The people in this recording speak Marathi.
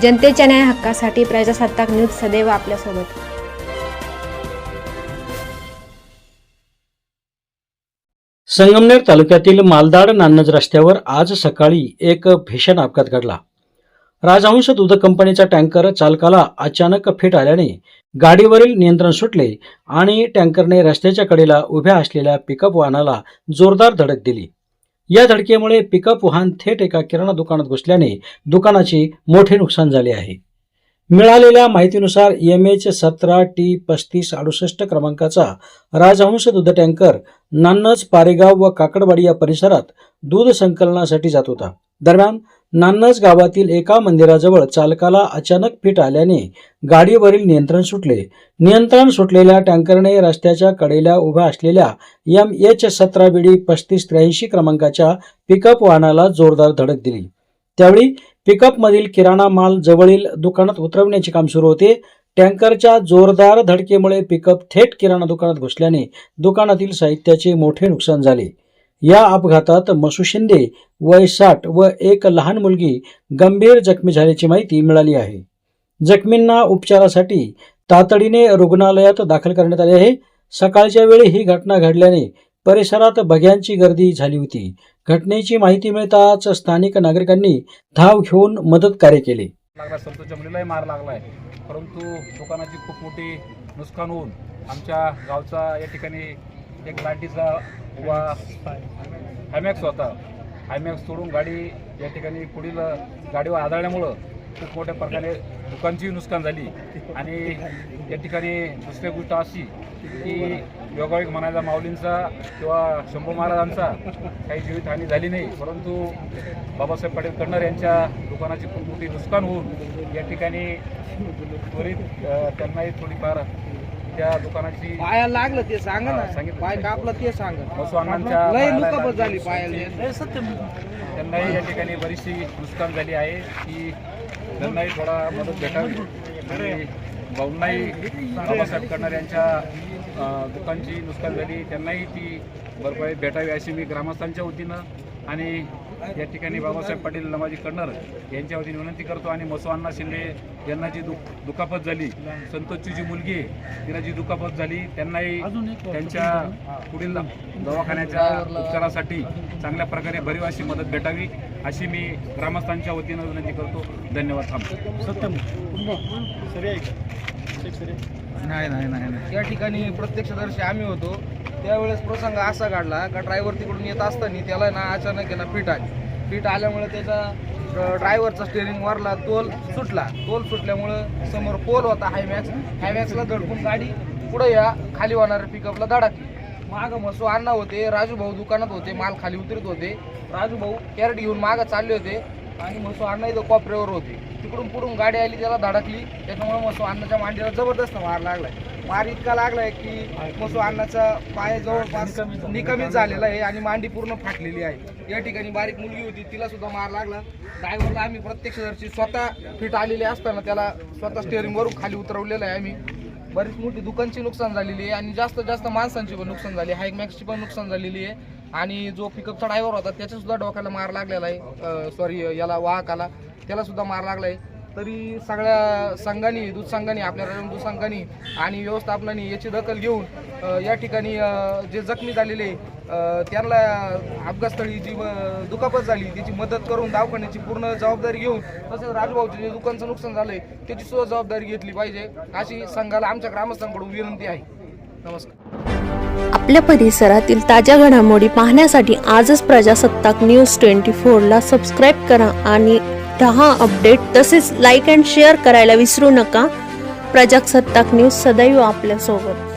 जनतेच्या न्याय हक्कासाठी प्रजासत्ताक न्यूज सदैव आपल्यासोबत। संगमनेर तालुक्यातील मालदाड नान्नज रस्त्यावर आज सकाळी एक भीषण अपघात घडला। राजहंस दूध कंपनीचा टँकर चालकाला अचानक फिट आल्याने गाडीवरील नियंत्रण सुटले आणि टँकरने रस्त्याच्या कडेला उभ्या असलेल्या पिकअप वाहनाला जोरदार धडक दिली। या धडकेमुळे पिकअप वाहन थेट एका किराणा दुकानात घुसल्याने दुकानाचे मोठे नुकसान झाले आहे। मिळालेल्या माहितीनुसार MH17T3568 क्रमांकाचा राजहंस दूध टँकर नान्नज, पारेगाव व काकडवाडी या परिसरात दूध संकलनासाठी जात होता। दरम्यान नान्नज गावातील एका मंदिराजवळ चालकाला अचानक फिट आल्याने गाडीवरील नियंत्रण सुटले। नियंत्रण सुटलेल्या टँकरने रस्त्याच्या कडेला उभ्या असलेल्या MH17BD3583 क्रमांकाच्या पिकअप वाहनाला जोरदार धडक दिली। त्यावेळी पिकअप मधील किराणा माल जवळील दुकानात उतरवण्याचे काम सुरू होते। टँकरच्या जोरदार धडकेमुळे पिकअप थेट किराणा दुकानात घुसल्याने दुकानातील साहित्याचे मोठे नुकसान झाले। या अपघातात मसू शिंदे वय 60 व एक लहान मुलगी गंभीर जखमी झाल्याची माहिती मिळाली आहे। जखमींना उपचारासाठी तातडीने रुग्णालयात दाखल करण्यात आले आहे। सकाळच्या वेळी ही घटना घडल्याने परिसरात बघ्यांची गर्दी झाली होती। घटनेची माहिती मिळताच स्थानिक नागरिकांनी धाव घेऊन मदत कार्य केले। संतोषच्या मुलीलाही मार लागलाय, परंतु दुकानाची खूप मोठी नुकसान होऊन आमच्या गावचा या ठिकाणी एक लाठीचा उभा हायमॅक्स होता। हायमॅक्स सोडून गाडी या ठिकाणी पुढील गाडीवर आदळल्यामुळं खूप मोठ्या प्रकारे दुकानची नुकसान झाली। आणि या ठिकाणी दुसरी गोष्ट अशी की योगायोग म्हणायचा माऊलींचा किंवा शंभू महाराजांचा काही जीवितहानी झाली नाही, परंतु बाबासाहेब पाटील कन्नर यांच्या दुकानाची खूप मोठी नुकसान होऊन या ठिकाणी त्वरित त्यांनाही थोडीफार त्या दुकानाची पाया लागलं ते सांगा ना, पाय कापला ते सांगा। त्यांनाही या ठिकाणी बरीचशी नुकसान झाली आहे की त्यांनाही थोडा मदत भेटावी आणि भाऊंनाही बाबासाहेब कन्नर यांच्या दुकानची नुकसान झाली, त्यांनाही ती भरपाई भेटावी अशी मी ग्रामस्थांच्या वतीनं आणि या ठिकाणी बाबासाहेब पाटील लमाजी कन्नर यांच्या वतीने विनंती करतो। आणि मसू अण्णा शिंदे यांना जी दुखापत झाली, संतोषची जी मुलगी आहे तिला जी दुखापत झाली, त्यांनाही त्यांच्या पुढील दवाखान्याच्या उपचारासाठी चांगल्या प्रकारे भरीव अशी मदत भेटावी अशी मी ग्रामस्थांच्या वतीनं विनंती करतो। धन्यवाद। नाही या ठिकाणी प्रत्यक्षदर्शी आम्ही होतो। त्यावेळेस प्रसंग असा घडला का ड्रायव्हर तिकडून येत असताना त्याला ना अचानक ना फिट आल्यामुळे त्याचा ड्रायव्हरचा स्टेअरिंग वरला तोल सुटल्यामुळे समोर पोल होता हायमॅक्सला धडकून गाडी पुढे या खाली होणाऱ्या पिकअपला धडकली। मागं मसू अण्णा होते, राजू भाऊ दुकानात होते, माल खाली उतरत होते। राजू भाऊ कॅरेट घेऊन मागं चालले होते आणि मसू अण्णा इथं कॉपऱ्यावर होते। तिकडून पुढून गाडी आली, त्याला धडकली, त्याच्यामुळे मसू अण्णाच्या मांडीला जबरदस्त मार लागलाय। मार इतका लागलाय की मसू अण्णाचा पाय जवळपास निकमित झालेला आहे आणि मांडी पूर्ण फाटलेली आहे। या ठिकाणी बारीक मुलगी होती, तिला सुद्धा मार लागला। ड्रायव्हरला आम्ही प्रत्यक्षदर्शी स्वतः फिट आलेले असताना त्याला स्वतः स्टेअरिंगवरून खाली उतरवलेलं आहे आम्ही। बरीच मोठी दुकानची नुकसान झालेली आहे आणि जास्त माणसांची पण नुकसान झाली, हायमॅक्सची पण नुकसान झालेली आहे। आणि जो पिकअपचा ड्रायव्हर होता त्याच्या सुद्धा डोक्याला मार लागलेला आहे, याला वाहकाला त्याला सुद्धा मार लागलाय। तरी सगळ्या संघांनी, दूध संघांनी, आपल्या दूध संघांनी आणि व्यवस्थापनाने याची दखल घेऊन या ठिकाणी जे जखमी झालेले त्यांना अपघातस्थळी जी दुखापत झाली त्याची मदत करून दवाखान्याची पूर्ण जबाबदारी घेऊन, तसेच राजूभाऊचे जे दुकानचं नुकसान झालंय त्याची सुद्धा जबाबदारी घेतली पाहिजे अशी संघाला आमच्या ग्रामस्थांकडून विनंती आहे। नमस्कार। आपल्या परिसरातील ताज्या घडामोडी पाहण्यासाठी आजच प्रजासत्ताक न्यूज 24 ला सबस्क्राईब करा आणि रहा अपडेट। तसेच लाईक अँड शेअर करायला विसरू नका। प्रजासत्ताक न्यूज सदैव आपल्यासोबत।